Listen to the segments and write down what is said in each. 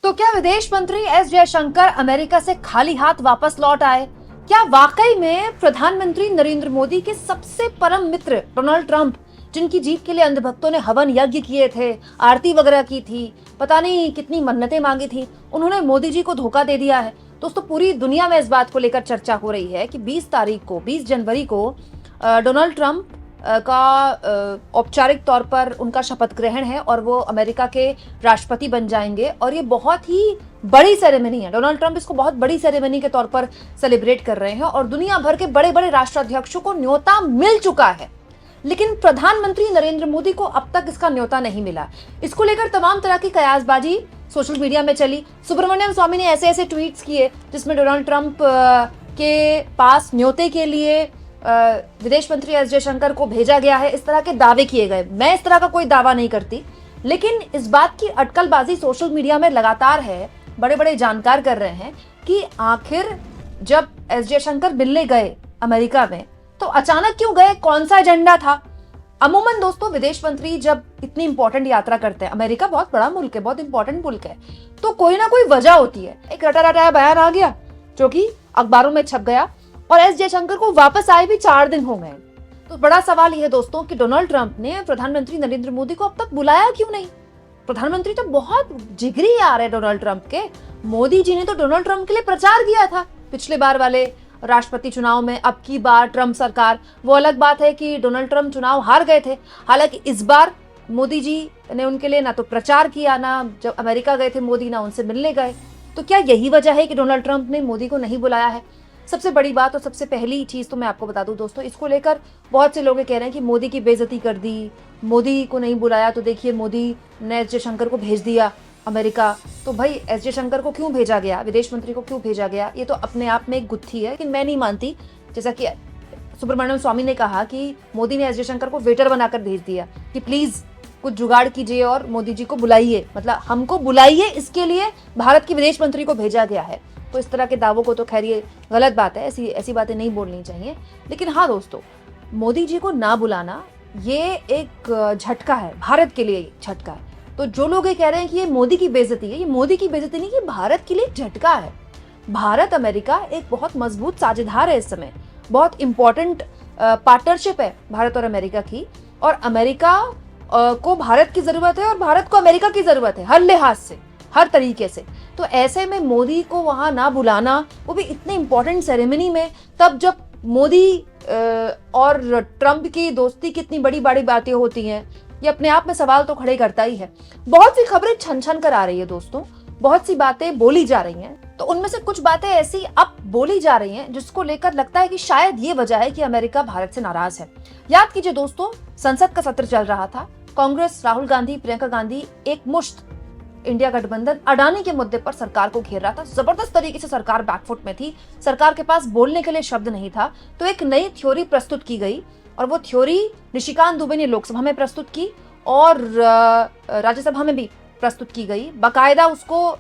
तो क्या विदेश मंत्री एस जयशंकर अमेरिका से खाली हाथ वापस लौट आए? क्या वाकई में प्रधानमंत्री नरेंद्र मोदी के सबसे परम मित्र डोनाल्ड ट्रंप, जिनकी जीत के लिए अंधभक्तों ने हवन यज्ञ किए थे, आरती वगैरह की थी, पता नहीं कितनी मन्नतें मांगी थी, उन्होंने मोदी जी को धोखा दे दिया है? दोस्तों, पूरी दुनिया में इस बात को लेकर चर्चा हो रही है कि 20 जनवरी को डोनाल्ड ट्रंप का औपचारिक तौर पर उनका शपथ ग्रहण है और वो अमेरिका के राष्ट्रपति बन जाएंगे। और ये बहुत ही बड़ी सेरेमनी है। डोनाल्ड ट्रंप इसको बहुत बड़ी सेरेमनी के तौर पर सेलिब्रेट कर रहे हैं और दुनिया भर के बड़े बड़े राष्ट्राध्यक्षों को न्योता मिल चुका है, लेकिन प्रधानमंत्री नरेंद्र मोदी को अब तक इसका न्योता नहीं मिला। इसको लेकर तमाम तरह की कयासबाजी सोशल मीडिया में चली। सुब्रमण्यम स्वामी ने ऐसे ऐसे ट्वीट्स किए जिसमें डोनाल्ड ट्रंप के पास न्योते के लिए विदेश मंत्री एस जयशंकर को भेजा गया है, इस तरह के दावे किए गए। मैं इस तरह का कोई दावा नहीं करती, लेकिन इस बात की अटकलबाजी सोशल मीडिया में लगातार है। बड़े बड़े जानकार कर रहे हैं कि आखिर जब एस जयशंकर मिलने गए अमेरिका में तो अचानक क्यों गए, कौन सा एजेंडा था? अमूमन दोस्तों, विदेश मंत्री जब इतनी इंपॉर्टेंट यात्रा करते हैं, अमेरिका बहुत बड़ा मुल्क है, बहुत इंपॉर्टेंट मुल्क है, तो कोई ना कोई वजह होती है। एक रटा रटाया बयान आ गया जो कि अखबारों में छप गया और एस जयशंकर को वापस आए भी 4 दिन हो गए। तो बड़ा सवाल यह दोस्तों कि डोनाल्ड ट्रंप ने प्रधानमंत्री नरेंद्र मोदी को अब तक बुलाया क्यों नहीं? प्रधानमंत्री तो बहुत जिगरी यार है डोनाल्ड ट्रंप के। मोदी जी ने तो डोनाल्ड ट्रंप के लिए प्रचार किया था पिछले बार वाले राष्ट्रपति चुनाव में। अब की बार ट्रंप सरकार, वो अलग बात है कि डोनाल्ड ट्रंप चुनाव हार गए थे, हालांकि इस बार मोदी जी ने उनके लिए ना तो प्रचार किया, ना जब अमेरिका गए थे मोदी ना उनसे मिलने गए। तो क्या यही वजह है कि डोनाल्ड ट्रंप ने मोदी को नहीं बुलाया है? सबसे बड़ी बात और सबसे पहली चीज तो मैं आपको बता दूं दोस्तों, इसको लेकर बहुत से लोग कह रहे हैं कि मोदी की बेइज्जती कर दी, मोदी को नहीं बुलाया तो देखिए मोदी ने एस जयशंकर को भेज दिया अमेरिका। तो भाई एस जयशंकर को क्यों भेजा गया, विदेश मंत्री को क्यों भेजा गया, ये तो अपने आप में एक गुत्थी है। लेकिन मैं नहीं मानती, जैसा कि सुब्रमण्यम स्वामी ने कहा कि मोदी ने एस जयशंकर को वेटर बनाकर भेज दिया कि प्लीज कुछ जुगाड़ कीजिए और मोदी जी को बुलाइए, मतलब हमको बुलाइए, इसके लिए भारत की विदेश मंत्री को भेजा गया है। तो इस तरह के दावों को तो खैर ये गलत बात है, ऐसी बातें नहीं बोलनी चाहिए। लेकिन हाँ दोस्तों, मोदी जी को ना बुलाना ये एक झटका है, भारत के लिए झटका है। तो जो लोग ये कह रहे हैं कि ये मोदी की बेइज्जती है, ये मोदी की बेइज्जती नहीं, ये भारत के लिए झटका है। भारत अमेरिका एक बहुत मजबूत साझेदार है, इस समय बहुत इंपॉर्टेंट पार्टनरशिप है भारत और अमेरिका की, और अमेरिका को भारत की जरूरत है और भारत को अमेरिका की जरूरत है, हर लिहाज से, हर तरीके से। तो ऐसे में मोदी को वहां ना बुलाना, वो भी इतने इंपॉर्टेंट सेरेमनी में, तब जब मोदी और ट्रंप की दोस्ती की इतनी बड़ी बड़ी बातें होती हैं, ये अपने आप में सवाल तो खड़े करता ही है। बहुत सी खबरें छन छन कर आ रही है दोस्तों, बहुत सी बातें बोली जा रही हैं, तो उनमें से कुछ बातें ऐसी अब बोली जा रही हैं जिसको लेकर लगता है कि शायद ये वजह है कि अमेरिका भारत से नाराज है। याद कीजिए दोस्तों, संसद का सत्र चल रहा था, कांग्रेस, राहुल गांधी, प्रियंका गांधी एक मुश्त इंडिया गठबंधन अडानी के मुद्दे पर सरकार को घेर रहा था। जबरदस्त तरीके से सरकार बैकफुट में थी, सरकार के पास बोलने के लिए शब्द नहीं था। तो एक नई थ्योरी प्रस्तुत की गई और वो थ्योरी निशिकांत दुबे ने लोकसभा में प्रस्तुत की और राज्यसभा में भी प्रस्तुत की गई। बाकायदा उसको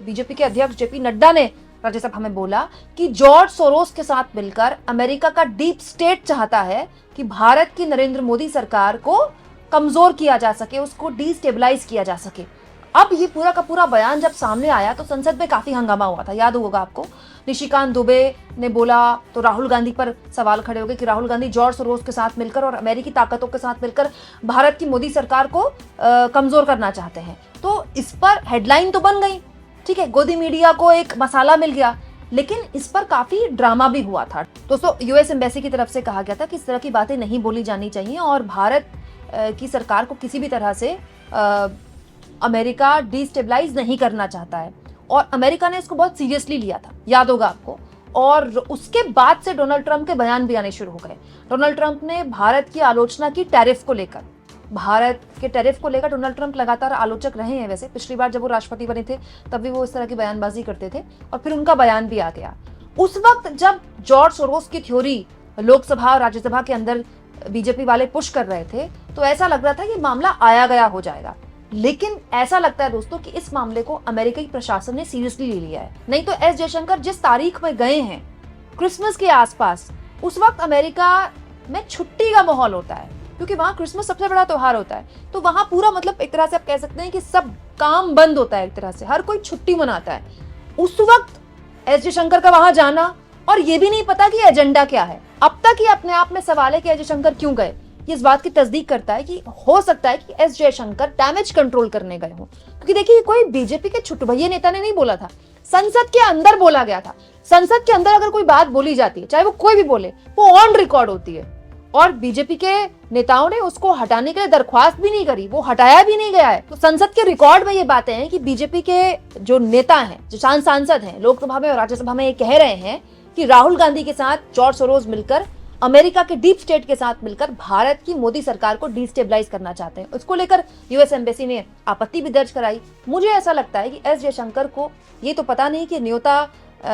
बीजेपी के अध्यक्ष जेपी नड्डा ने राज्यसभा में बोला कि जॉर्ज सोरोस के साथ मिलकर अमेरिका का डीप स्टेट चाहता है कि भारत की नरेंद्र मोदी सरकार को कमजोर किया जा सके, उसको डिस्टेबलाइज किया जा सके। अब ये पूरा का पूरा बयान जब सामने आया तो संसद में काफी हंगामा हुआ था, याद होगा आपको। निशिकांत दुबे ने बोला तो राहुल गांधी पर सवाल खड़े हो गए कि राहुल गांधी जॉर्ज सोरोस के साथ मिलकर और अमेरिकी ताकतों के साथ मिलकर भारत की मोदी सरकार को कमजोर करना चाहते हैं। तो इस पर हेडलाइन तो बन गई, ठीक है, गोदी मीडिया को एक मसाला मिल गया, लेकिन इस पर काफी ड्रामा भी हुआ था दोस्तों। यूएस एम्बेसी की तरफ से कहा गया था कि इस तरह की बातें नहीं बोली जानी चाहिए और भारत की सरकार को किसी भी तरह से अमेरिका डिस्टेबलाइज नहीं करना चाहता है, और अमेरिका ने इसको बहुत सीरियसली लिया था, याद होगा आपको। और उसके बाद से डोनाल्ड ट्रंप के बयान भी आने शुरू हो गए। डोनाल्ड ट्रंप ने भारत की आलोचना की टैरिफ को लेकर, भारत के टैरिफ को लेकर डोनाल्ड ट्रंप लगातार आलोचक रहे हैं। वैसे पिछली बार जब वो राष्ट्रपति बने थे तब भी वो इस तरह की बयानबाजी करते थे और फिर उनका बयान भी आ गया। उस वक्त जब जॉर्ज सोरोस की थ्योरी लोकसभा और राज्यसभा के अंदर बीजेपी वाले पुश कर रहे थे तो ऐसा लग रहा था कि मामला आया गया हो जाएगा, लेकिन ऐसा लगता है दोस्तों कि इस मामले को अमेरिकी प्रशासन ने सीरियसली ले लिया है। नहीं तो एस जयशंकर जिस तारीख में गए हैं क्रिसमस के आसपास, उस वक्त अमेरिका में छुट्टी का माहौल होता है क्योंकि वहां क्रिसमस सबसे बड़ा त्योहार होता है। तो वहां पूरा मतलब एक तरह से आप कह सकते हैं कि सब काम बंद होता है, एक तरह से हर कोई छुट्टी मनाता है। उस वक्त एस जयशंकर का वहां जाना, और ये भी नहीं पता कि एजेंडा क्या है। अब तक ये अपने आप में सवाल है कि एस जयशंकर क्यों गए। ये इस बात की तस्दीक करता है कि हो सकता है कि एस जयशंकर डैमेज कंट्रोल करने गए हों, क्योंकि देखिए कोई बीजेपी के छुटभैये नेता ने नहीं बोला था, संसद के अंदर बोला गया था। संसद के अंदर अगर कोई बात बोली जाती है, चाहे वो कोई भी बोले, वो ऑन रिकॉर्ड होती है, और बीजेपी के नेताओं ने उसको हटाने के लिए दरख्वास्त भी नहीं करी, वो हटाया भी नहीं गया है। तो संसद के रिकॉर्ड में ये बातें हैं कि बीजेपी के जो नेता हैं, जो सांसद हैं, लोकसभा में और राज्यसभा में, ये कह रहे हैं कि राहुल गांधी के साथ जॉर्ज सोरोस मिलकर अमेरिका के डीप स्टेट के साथ मिलकर भारत की मोदी सरकार को डिस्टेबलाइज करना चाहते हैं। उसको लेकर यूएस एम्बेसी ने आपत्ति भी दर्ज कराई। मुझे ऐसा लगता है कि एस जयशंकर को ये तो पता नहीं कि न्योता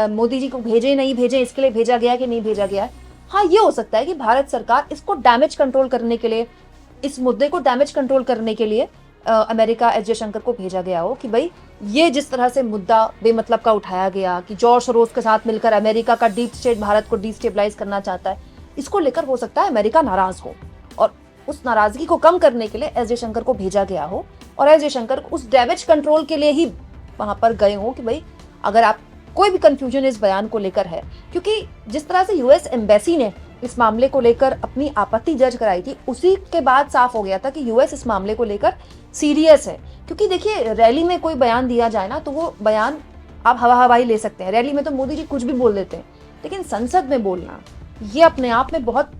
मोदी जी को भेजे नहीं भेजे, इसके लिए भेजा गया कि नहीं भेजा गया। हाँ, ये हो सकता है कि भारत सरकार इसको डैमेज कंट्रोल करने के लिए, इस मुद्दे को डैमेज कंट्रोल करने के लिए अमेरिका एस जयशंकर को भेजा गया हो कि भाई ये जिस तरह से मुद्दा बेमतलब का उठाया गया कि जॉर्ज सोरोस के साथ मिलकर अमेरिका का डीप स्टेट भारत को डिस्टेबलाइज करना चाहता है, इसको लेकर हो सकता है अमेरिका नाराज हो, और उस नाराजगी को कम करने के लिए एस जयशंकर को भेजा गया हो, और एस जयशंकर उस डैमेज कंट्रोल के लिए ही वहां पर गए हो कि भाई अगर आप कोई भी कंफ्यूजन इस बयान को लेकर है, क्योंकि जिस तरह से यूएस एम्बेसी ने इस मामले को लेकर अपनी आपत्ति दर्ज कराई थी, उसी के बाद साफ हो गया था कि यूएस इस मामले को लेकर सीरियस है। क्योंकि देखिए रैली में कोई बयान दिया जाए ना, तो वो बयान आप हवा हवाई ले सकते हैं, रैली में तो मोदी जी कुछ भी बोल देते हैं, लेकिन संसद में बोलना ये अपने आप में बहुत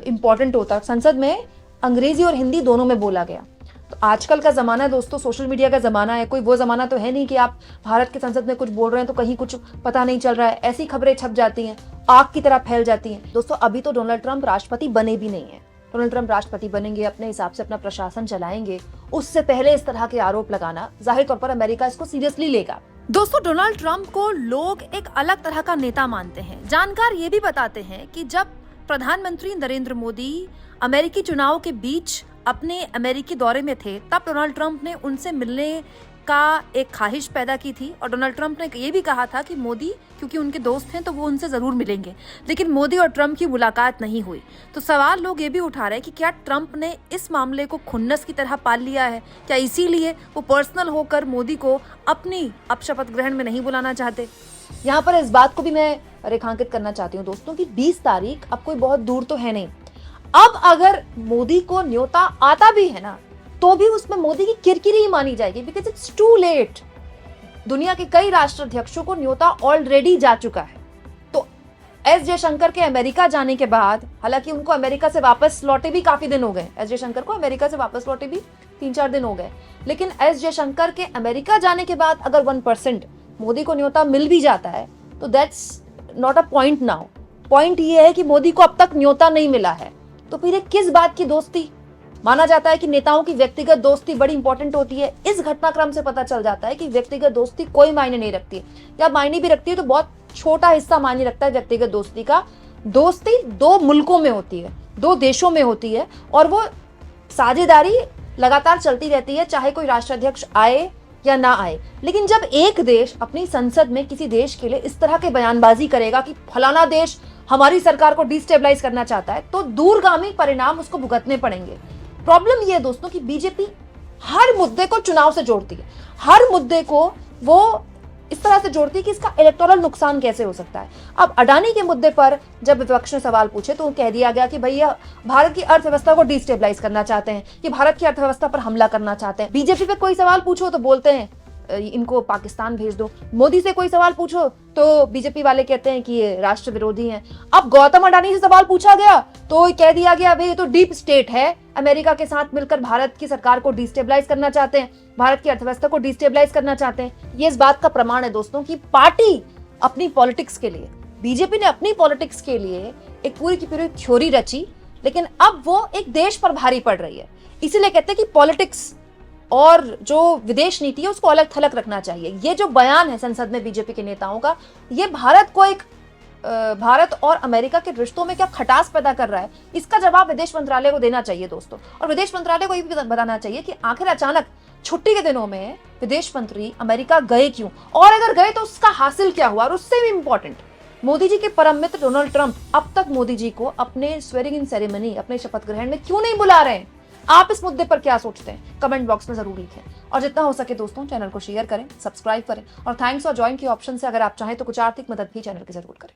इंपॉर्टेंट होता है। संसद में अंग्रेजी और हिंदी दोनों में बोला गया। तो आजकल का जमाना है दोस्तों, सोशल मीडिया का जमाना है, कोई वो जमाना तो है नहीं कि आप भारत की संसद में कुछ बोल रहे हैं तो कहीं कुछ पता नहीं चल रहा है, ऐसी खबरें छप जाती हैं, आग की तरह फैल जाती हैं। दोस्तों अभी तो डोनाल्ड ट्रंप राष्ट्रपति बने भी नहीं है। डोनाल्ड ट्रंप राष्ट्रपति बनेंगे, अपने हिसाब से अपना प्रशासन चलाएंगे, उससे पहले इस तरह के आरोप लगाना, जाहिर तौर पर अमेरिका इसको सीरियसली लेगा। दोस्तों डोनाल्ड ट्रंप को लोग एक अलग तरह का नेता मानते हैं। जानकार ये भी बताते हैं कि जब प्रधानमंत्री नरेंद्र मोदी अमेरिकी चुनाव के बीच अपने अमेरिकी दौरे में थे, तब डोनाल्ड ट्रंप ने उनसे मिलने का एक ख्वाहिश पैदा की थी, और डोनाल्ड ट्रंप ने ये भी कहा था कि मोदी क्योंकि उनके दोस्त हैं तो वो उनसे जरूर मिलेंगे। लेकिन मोदी और ट्रंप की मुलाकात नहीं हुई। तो सवाल लोग ये भी उठा रहे हैं कि क्या ट्रंप ने इस मामले को खुन्नस की तरह पाल लिया है, क्या इसीलिए वो पर्सनल होकर मोदी को अपनी अब शपथ ग्रहण में नहीं बुलाना चाहते। यहाँ पर इस बात को भी मैं रेखांकित करना चाहती हूँ दोस्तों कि 20 तारीख अब कोई बहुत दूर तो है नहीं। अब अगर मोदी को न्योता आता भी है ना, तो भी उसमें मोदी की किरकिरी ही मानी जाएगी, बिकॉज इट्स टू लेट। दुनिया के कई राष्ट्राध्यक्षों को न्योता ऑलरेडी जा चुका है। तो एस जयशंकर के अमेरिका जाने के बाद, हालांकि उनको अमेरिका से वापस लौटे भी काफी दिन हो गए, एस जयशंकर को अमेरिका से वापस लौटे भी 3-4 दिन हो गए, लेकिन एस जयशंकर के अमेरिका जाने के बाद अगर 1% मोदी को न्योता मिल भी जाता है तो that's not a point now. Point ये है कि मोदी को अब तक न्योता नहीं मिला है, तो फिर किस बात की दोस्ती। माना जाता है कि नेताओं की व्यक्तिगत दोस्ती बड़ी इंपॉर्टेंट होती है। इस घटनाक्रम से पता चल जाता है कि व्यक्तिगत दोस्ती कोई मायने नहीं रखती है, या मायने भी रखती है तो बहुत छोटा हिस्सा मायने रखता है व्यक्तिगत दोस्ती का। दोस्ती 2 मुल्कों में होती है, 2 देशों में होती है, और वो साझेदारी लगातार चलती रहती है, चाहे कोई राष्ट्राध्यक्ष आए या ना आए। लेकिन जब एक देश अपनी संसद में किसी देश के लिए इस तरह के बयानबाजी करेगा कि फलाना देश हमारी सरकार को डिस्टेबलाइज करना चाहता है, तो दूरगामी परिणाम उसको भुगतने पड़ेंगे। प्रॉब्लम ये है दोस्तों कि बीजेपी हर मुद्दे को चुनाव से जोड़ती है, हर मुद्दे को वो इस तरह से जोड़ती है कि इसका इलेक्टोरल नुकसान कैसे हो सकता है। अब अडानी के मुद्दे पर जब विपक्ष ने सवाल पूछे तो कह दिया गया कि भैया भारत की अर्थव्यवस्था को डिस्टेबलाइज करना चाहते हैं, कि भारत की अर्थव्यवस्था पर हमला करना चाहते हैं। बीजेपी पे कोई सवाल पूछो तो बोलते हैं इनको पाकिस्तान भेज दो। मोदी से कोई सवाल पूछो तो बीजेपी वाले कहते हैं कि ये राष्ट्र विरोधी हैं। अब गौतम अडानी से सवाल पूछा गया तो कह दिया गया भाई ये तो डीप स्टेट है, अमेरिका के साथ मिलकर भारत की सरकार को डिस्टेबलाइज करना चाहते हैं, भारत की अर्थव्यवस्था को डिस्टेबलाइज करना चाहते हैं। ये इस बात का प्रमाण है दोस्तों कि पार्टी अपनी पॉलिटिक्स के लिए, बीजेपी ने अपनी पॉलिटिक्स के लिए एक पूरी की पूरी थ्योरी रची, लेकिन अब वो एक देश पर भारी पड़ रही है। इसीलिए कहते हैं कि पॉलिटिक्स और जो विदेश नीति है उसको अलग थलग रखना चाहिए। ये जो बयान है संसद में बीजेपी के नेताओं का, ये भारत को एक भारत और अमेरिका के रिश्तों में क्या खटास पैदा कर रहा है, इसका जवाब विदेश मंत्रालय को देना चाहिए दोस्तों। और विदेश मंत्रालय को ये भी बताना चाहिए कि आखिर अचानक छुट्टी के दिनों में विदेश मंत्री अमेरिका गए क्यों, और अगर गए तो उसका हासिल क्या हुआ। और उससे भी इंपॉर्टेंट, मोदी जी के परम मित्र डोनाल्ड ट्रंप अब तक मोदी जी को अपने स्वेरिंग इन सेरेमनी, अपने शपथ ग्रहण में क्यों नहीं बुला रहे हैं। आप इस मुद्दे पर क्या सोचते हैं कमेंट बॉक्स में जरूर लिखें। और जितना हो सके दोस्तों चैनल को शेयर करें, सब्सक्राइब करें और थैंक्स फॉर ज्वाइन के ऑप्शन से अगर आप चाहें तो कुछ आर्थिक मदद भी चैनल की जरूर करें।